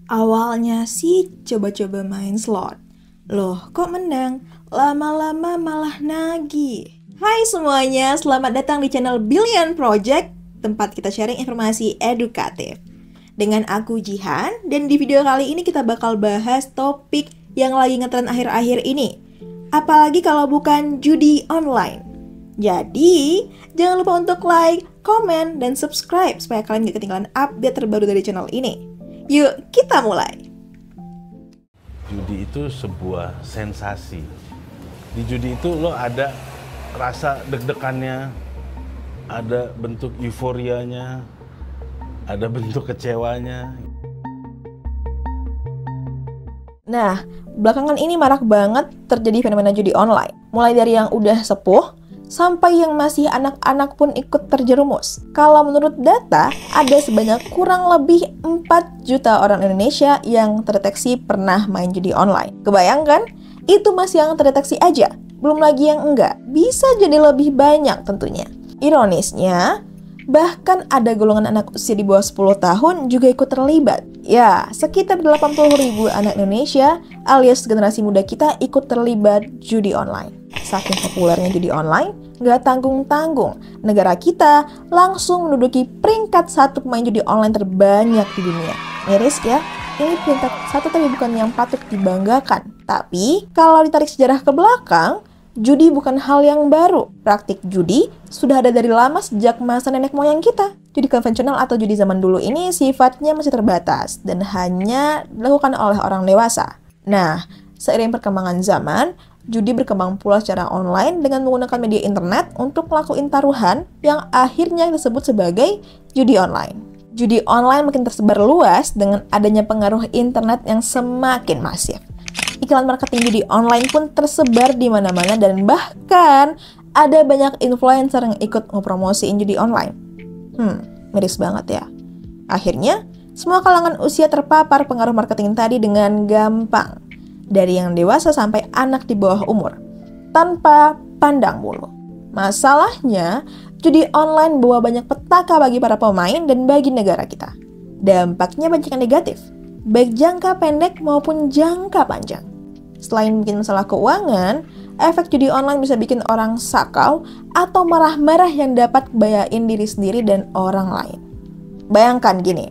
Awalnya sih coba-coba main slot. Loh, kok menang? Lama-lama malah nagih. Hai semuanya, selamat datang di channel Billion Project, tempat kita sharing informasi edukatif. Dengan aku Jihan, dan di video kali ini kita bakal bahas topik yang lagi ngetren akhir-akhir ini. Apalagi kalau bukan judi online. Jadi, jangan lupa untuk like, komen, dan subscribe supaya kalian gak ketinggalan update terbaru dari channel ini. Yuk, kita mulai. Judi itu sebuah sensasi. Di judi itu lo ada rasa deg-degannya, ada bentuk euforianya, ada bentuk kecewanya. Nah, belakangan ini marak banget terjadi fenomena judi online. Mulai dari yang udah sepuh, sampai yang masih anak-anak pun ikut terjerumus. Kalau menurut data, ada sebanyak kurang lebih 4 juta orang Indonesia yang terdeteksi pernah main judi online. Kebayangkan? Itu masih yang terdeteksi aja. Belum lagi yang enggak. Bisa jadi lebih banyak tentunya. Ironisnya, bahkan ada golongan anak usia di bawah 10 tahun juga ikut terlibat. Ya, sekitar 80.000 anak Indonesia alias generasi muda kita ikut terlibat judi online. Saking populernya judi online, nggak tanggung-tanggung, negara kita langsung menduduki peringkat 1 pemain judi online terbanyak di dunia. Miris ya, ini peringkat 1 tapi bukan yang patut dibanggakan. Tapi, kalau ditarik sejarah ke belakang, judi bukan hal yang baru. Praktik judi sudah ada dari lama sejak masa nenek moyang kita. Judi konvensional atau judi zaman dulu ini sifatnya masih terbatas dan hanya dilakukan oleh orang dewasa. Nah, seiring perkembangan zaman, judi berkembang pula secara online dengan menggunakan media internet untuk ngelakuin taruhan yang akhirnya disebut sebagai judi online. Judi online makin tersebar luas dengan adanya pengaruh internet yang semakin masif. Iklan marketing judi online pun tersebar di mana-mana dan bahkan ada banyak influencer yang ikut ngepromosiin judi online. Miris banget ya. Akhirnya, semua kalangan usia terpapar pengaruh marketing tadi dengan gampang. Dari yang dewasa sampai anak di bawah umur, tanpa pandang bulu. Masalahnya, judi online bawa banyak petaka bagi para pemain dan bagi negara kita. Dampaknya banyak yang negatif, baik jangka pendek maupun jangka panjang. Selain bikin masalah keuangan, efek judi online bisa bikin orang sakau atau marah-marah yang dapat bayain diri sendiri dan orang lain. Bayangkan gini,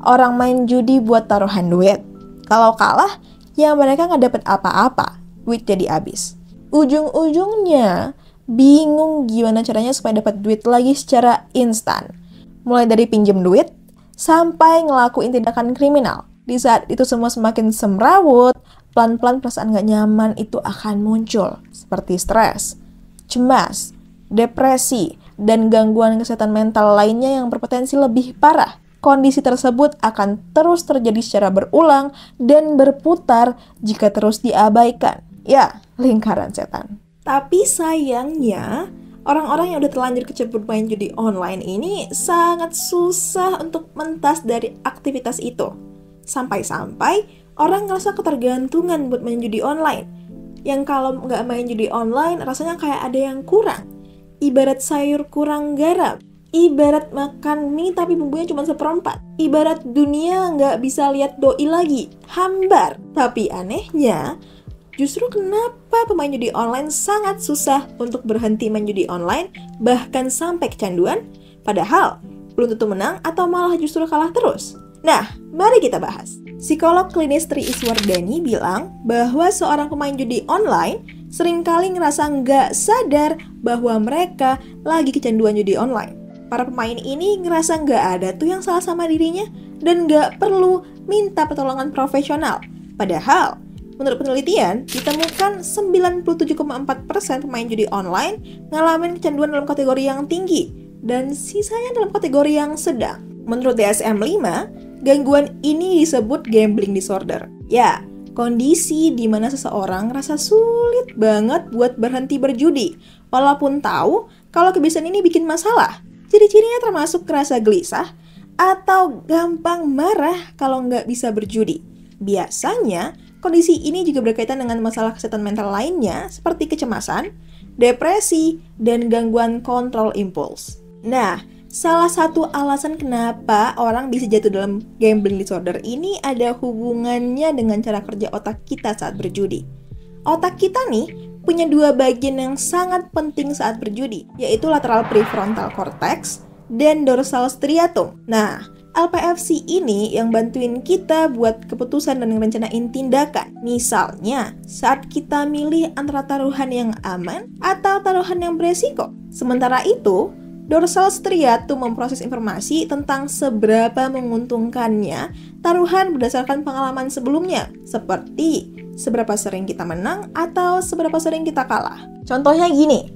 orang main judi buat taruhan duit. Kalau kalah, ya mereka nggak dapet apa-apa, duit jadi habis. Ujung-ujungnya, bingung gimana caranya supaya dapat duit lagi secara instan. Mulai dari pinjem duit, sampai ngelakuin tindakan kriminal. Di saat itu semua semakin semrawut, pelan-pelan perasaan nggak nyaman itu akan muncul. Seperti stres, cemas, depresi, dan gangguan kesehatan mental lainnya yang berpotensi lebih parah. Kondisi tersebut akan terus terjadi secara berulang dan berputar jika terus diabaikan. Ya, lingkaran setan. Tapi sayangnya, orang-orang yang udah terlanjur kecebur main judi online ini sangat susah untuk mentas dari aktivitas itu. Sampai-sampai orang ngerasa ketergantungan buat main judi online. Yang kalau nggak main judi online, rasanya kayak ada yang kurang. Ibarat sayur kurang garam. Ibarat makan mie tapi bumbunya cuma 1/4. Ibarat dunia nggak bisa lihat doi lagi, hambar. Tapi anehnya, justru kenapa pemain judi online sangat susah untuk berhenti main judi online, bahkan sampai kecanduan, padahal belum tentu menang atau malah justru kalah terus. Nah, mari kita bahas. Psikolog klinis Tri Iswardani bilang bahwa seorang pemain judi online seringkali ngerasa nggak sadar bahwa mereka lagi kecanduan judi online. Para pemain ini ngerasa nggak ada tuh yang salah sama dirinya dan nggak perlu minta pertolongan profesional. Padahal, menurut penelitian, ditemukan 97,4% pemain judi online ngalamin kecanduan dalam kategori yang tinggi dan sisanya dalam kategori yang sedang. Menurut DSM-5, gangguan ini disebut gambling disorder. Ya, kondisi di mana seseorang ngerasa sulit banget buat berhenti berjudi, walaupun tahu kalau kebiasaan ini bikin masalah. Ciri-cirinya termasuk kerasa gelisah atau gampang marah kalau nggak bisa berjudi. Biasanya, kondisi ini juga berkaitan dengan masalah kesehatan mental lainnya seperti kecemasan, depresi, dan gangguan kontrol impuls. Nah, salah satu alasan kenapa orang bisa jatuh dalam gambling disorder ini ada hubungannya dengan cara kerja otak kita saat berjudi. Otak kita nih punya dua bagian yang sangat penting saat berjudi, yaitu lateral prefrontal cortex dan dorsal striatum. Nah, LPFC ini yang bantuin kita buat keputusan dan rencanain tindakan. Misalnya, saat kita milih antara taruhan yang aman atau taruhan yang beresiko. Sementara itu, dorsal striatum memproses informasi tentang seberapa menguntungkannya taruhan berdasarkan pengalaman sebelumnya, seperti seberapa sering kita menang atau seberapa sering kita kalah. Contohnya gini,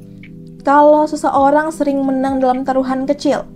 kalau seseorang sering menang dalam taruhan kecil,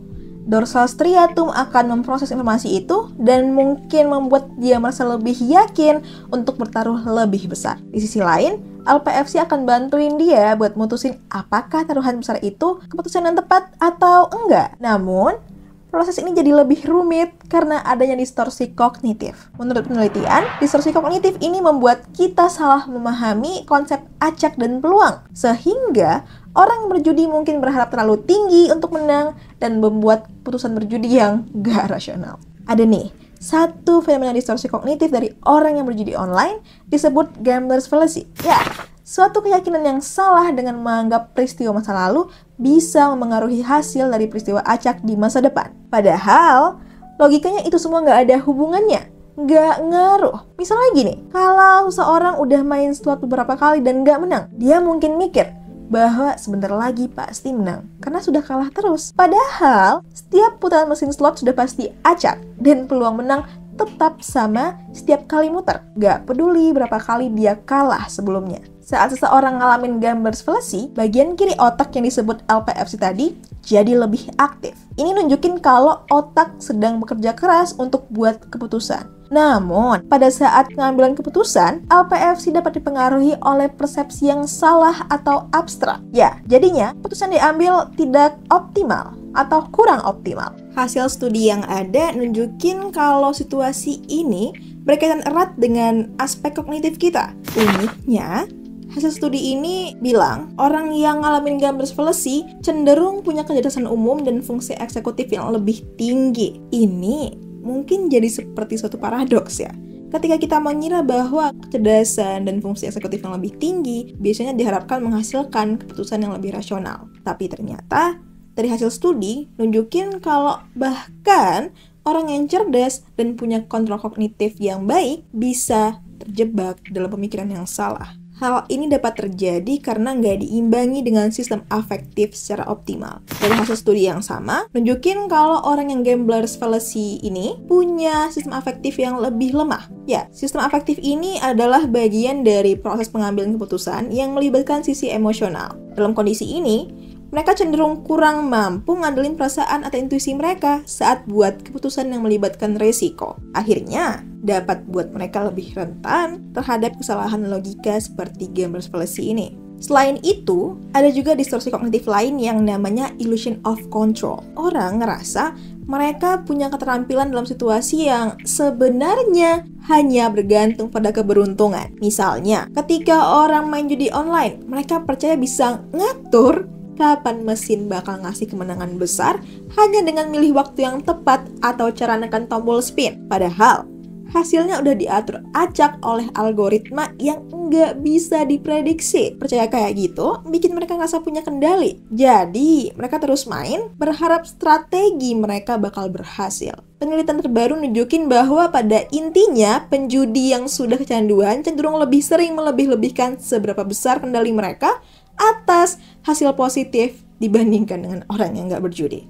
dorsal striatum akan memproses informasi itu dan mungkin membuat dia merasa lebih yakin untuk bertaruh lebih besar. Di sisi lain, LPFC akan bantuin dia buat mutusin apakah taruhan besar itu keputusan yang tepat atau enggak. Namun, proses ini jadi lebih rumit karena adanya distorsi kognitif. Menurut penelitian, distorsi kognitif ini membuat kita salah memahami konsep acak dan peluang. Sehingga orang yang berjudi mungkin berharap terlalu tinggi untuk menang dan membuat putusan berjudi yang gak rasional. Ada nih, satu fenomena distorsi kognitif dari orang yang berjudi online disebut gambler's fallacy. Ya, suatu keyakinan yang salah dengan menganggap peristiwa masa lalu bisa memengaruhi hasil dari peristiwa acak di masa depan. Padahal, logikanya itu semua nggak ada hubungannya, nggak ngaruh. Misalnya gini, kalau seseorang udah main slot beberapa kali dan nggak menang, dia mungkin mikir bahwa sebentar lagi pasti menang, karena sudah kalah terus. Padahal, setiap putaran mesin slot sudah pasti acak, dan peluang menang tetap sama setiap kali muter. Gak peduli berapa kali dia kalah sebelumnya. Saat seseorang ngalamin gambler's fallacy, bagian kiri otak yang disebut LPFC tadi jadi lebih aktif. Ini nunjukin kalau otak sedang bekerja keras untuk buat keputusan. Namun, pada saat pengambilan keputusan, LPFC dapat dipengaruhi oleh persepsi yang salah atau abstrak. Ya, jadinya keputusan diambil tidak optimal atau kurang optimal. Hasil studi yang ada nunjukin kalau situasi ini berkaitan erat dengan aspek kognitif kita. Uniknya, hasil studi ini bilang orang yang ngalamin gambler's fallacy cenderung punya kecerdasan umum dan fungsi eksekutif yang lebih tinggi. Ini mungkin jadi seperti suatu paradoks ya. Ketika kita mengira bahwa kecerdasan dan fungsi eksekutif yang lebih tinggi biasanya diharapkan menghasilkan keputusan yang lebih rasional. Tapi ternyata dari hasil studi nunjukin kalau bahkan orang yang cerdas dan punya kontrol kognitif yang baik bisa terjebak dalam pemikiran yang salah. Hal ini dapat terjadi karena nggak diimbangi dengan sistem afektif secara optimal. Dari hasil studi yang sama, nunjukin kalau orang yang gambler's fallacy ini punya sistem afektif yang lebih lemah. Ya, sistem afektif ini adalah bagian dari proses pengambilan keputusan yang melibatkan sisi emosional. Dalam kondisi ini, mereka cenderung kurang mampu ngandelin perasaan atau intuisi mereka saat buat keputusan yang melibatkan resiko. Akhirnya, dapat buat mereka lebih rentan terhadap kesalahan logika seperti gambler's fallacy ini. Selain itu, ada juga distorsi kognitif lain yang namanya illusion of control. Orang ngerasa mereka punya keterampilan dalam situasi yang sebenarnya hanya bergantung pada keberuntungan. Misalnya, ketika orang main judi online, mereka percaya bisa ngatur kapan mesin bakal ngasih kemenangan besar hanya dengan milih waktu yang tepat atau cara nekan tombol spin. Padahal, hasilnya udah diatur acak oleh algoritma yang nggak bisa diprediksi. Percaya kayak gitu, bikin mereka ngerasa punya kendali. Jadi, mereka terus main, berharap strategi mereka bakal berhasil. Penelitian terbaru nunjukin bahwa pada intinya, penjudi yang sudah kecanduan cenderung lebih sering melebih-lebihkan seberapa besar kendali mereka atas hasil positif dibandingkan dengan orang yang nggak berjudi.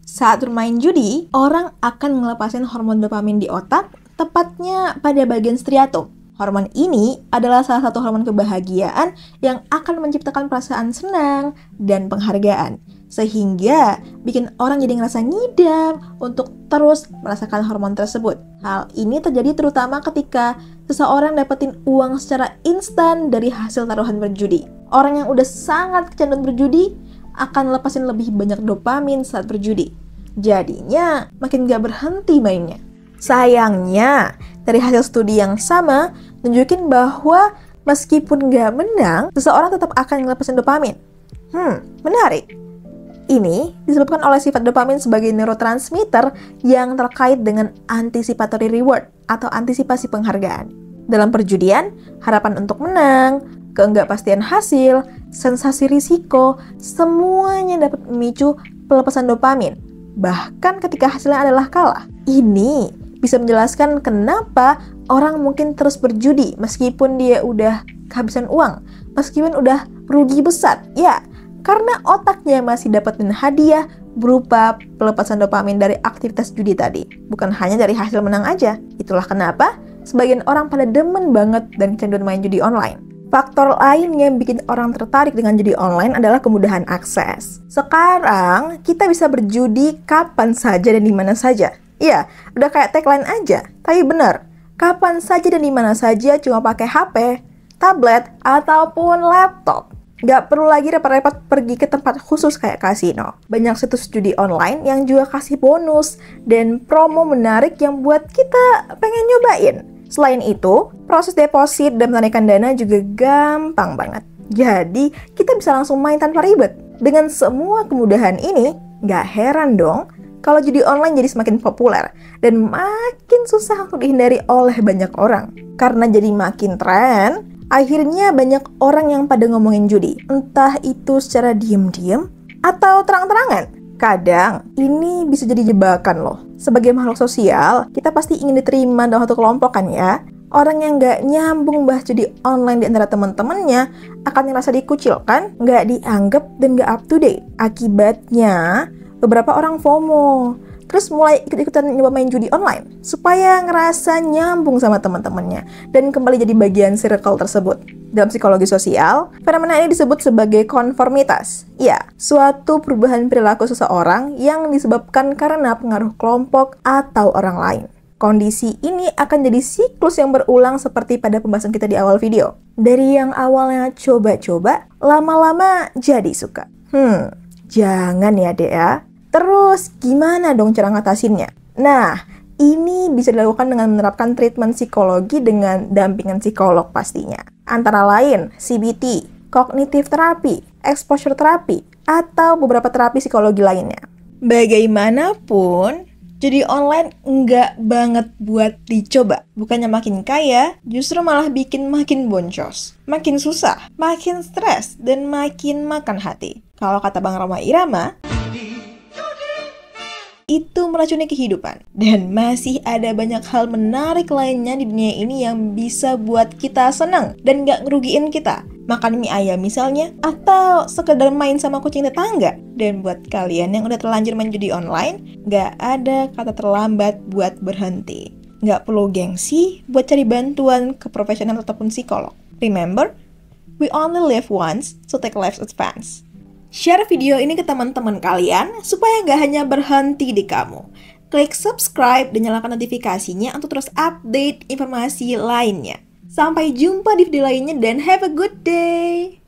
Saat bermain judi, orang akan ngelepasin hormon dopamin di otak, tepatnya pada bagian striatum. Hormon ini adalah salah satu hormon kebahagiaan yang akan menciptakan perasaan senang dan penghargaan, sehingga bikin orang jadi ngerasa ngidam untuk terus merasakan hormon tersebut. Hal ini terjadi terutama ketika seseorang dapetin uang secara instan dari hasil taruhan berjudi. Orang yang udah sangat kecanduan berjudi akan lepasin lebih banyak dopamin saat berjudi. Jadinya makin gak berhenti mainnya. Sayangnya, dari hasil studi yang sama nunjukin bahwa meskipun gak menang, seseorang tetap akan ngelepasin dopamin. Menarik. Ini disebabkan oleh sifat dopamin sebagai neurotransmitter yang terkait dengan anticipatory reward atau antisipasi penghargaan. Dalam perjudian, harapan untuk menang, keenggapastian hasil, sensasi risiko, semuanya dapat memicu pelepasan dopamin. Bahkan ketika hasilnya adalah kalah. Ini bisa menjelaskan kenapa orang mungkin terus berjudi meskipun dia udah kehabisan uang, meskipun udah rugi besar. Ya, karena otaknya masih dapetin hadiah berupa pelepasan dopamin dari aktivitas judi tadi. Bukan hanya dari hasil menang aja. Itulah kenapa sebagian orang pada demen banget dan kecanduan main judi online. Faktor lain yang bikin orang tertarik dengan judi online adalah kemudahan akses. Sekarang, kita bisa berjudi kapan saja dan di mana saja. Iya, udah kayak tagline aja. Tapi bener, kapan saja dan di mana saja cuma pakai HP, tablet, ataupun laptop. Nggak perlu lagi repot-repot pergi ke tempat khusus kayak kasino. Banyak situs judi online yang juga kasih bonus dan promo menarik yang buat kita pengen nyobain. Selain itu, proses deposit dan menandakan dana juga gampang banget. Jadi, kita bisa langsung main tanpa ribet. Dengan semua kemudahan ini, nggak heran dong kalau judi online jadi semakin populer dan makin susah untuk dihindari oleh banyak orang. Karena jadi makin tren, akhirnya banyak orang yang pada ngomongin judi. Entah itu secara diem-diem atau terang-terangan. Kadang, ini bisa jadi jebakan loh. Sebagai makhluk sosial, kita pasti ingin diterima dalam satu kelompok kan ya? Orang yang nggak nyambung bahas judi online di antara teman-temannya akan ngerasa dikucilkan, nggak dianggap, dan nggak up to date. Akibatnya, beberapa orang FOMO. Terus mulai ikut-ikutan nyoba main judi online supaya ngerasa nyambung sama teman-temannya dan kembali jadi bagian circle tersebut. Dalam psikologi sosial, fenomena ini disebut sebagai konformitas. Ya, suatu perubahan perilaku seseorang yang disebabkan karena pengaruh kelompok atau orang lain. Kondisi ini akan jadi siklus yang berulang seperti pada pembahasan kita di awal video. Dari yang awalnya coba-coba, lama-lama jadi suka. Jangan ya dek ya. Terus, gimana dong cara ngatasinnya? Nah, ini bisa dilakukan dengan menerapkan treatment psikologi dengan dampingan psikolog pastinya. Antara lain, CBT, cognitive therapy, exposure therapy, atau beberapa terapi psikologi lainnya. Bagaimanapun, judi online enggak banget buat dicoba. Bukannya makin kaya, justru malah bikin makin boncos. Makin susah, makin stres, dan makin makan hati. Kalau kata Bang Roma Irama, itu meracuni kehidupan. Dan masih ada banyak hal menarik lainnya di dunia ini yang bisa buat kita senang dan gak ngerugiin kita. Makan mie ayam misalnya, atau sekedar main sama kucing tetangga. Dan buat kalian yang udah terlanjur main judi online, gak ada kata terlambat buat berhenti. Gak perlu gengsi buat cari bantuan ke profesional ataupun psikolog. Remember, we only live once, so take life's advance. Share video ini ke teman-teman kalian supaya nggak hanya berhenti di kamu. Klik subscribe dan nyalakan notifikasinya untuk terus update informasi lainnya. Sampai jumpa di video lainnya dan have a good day!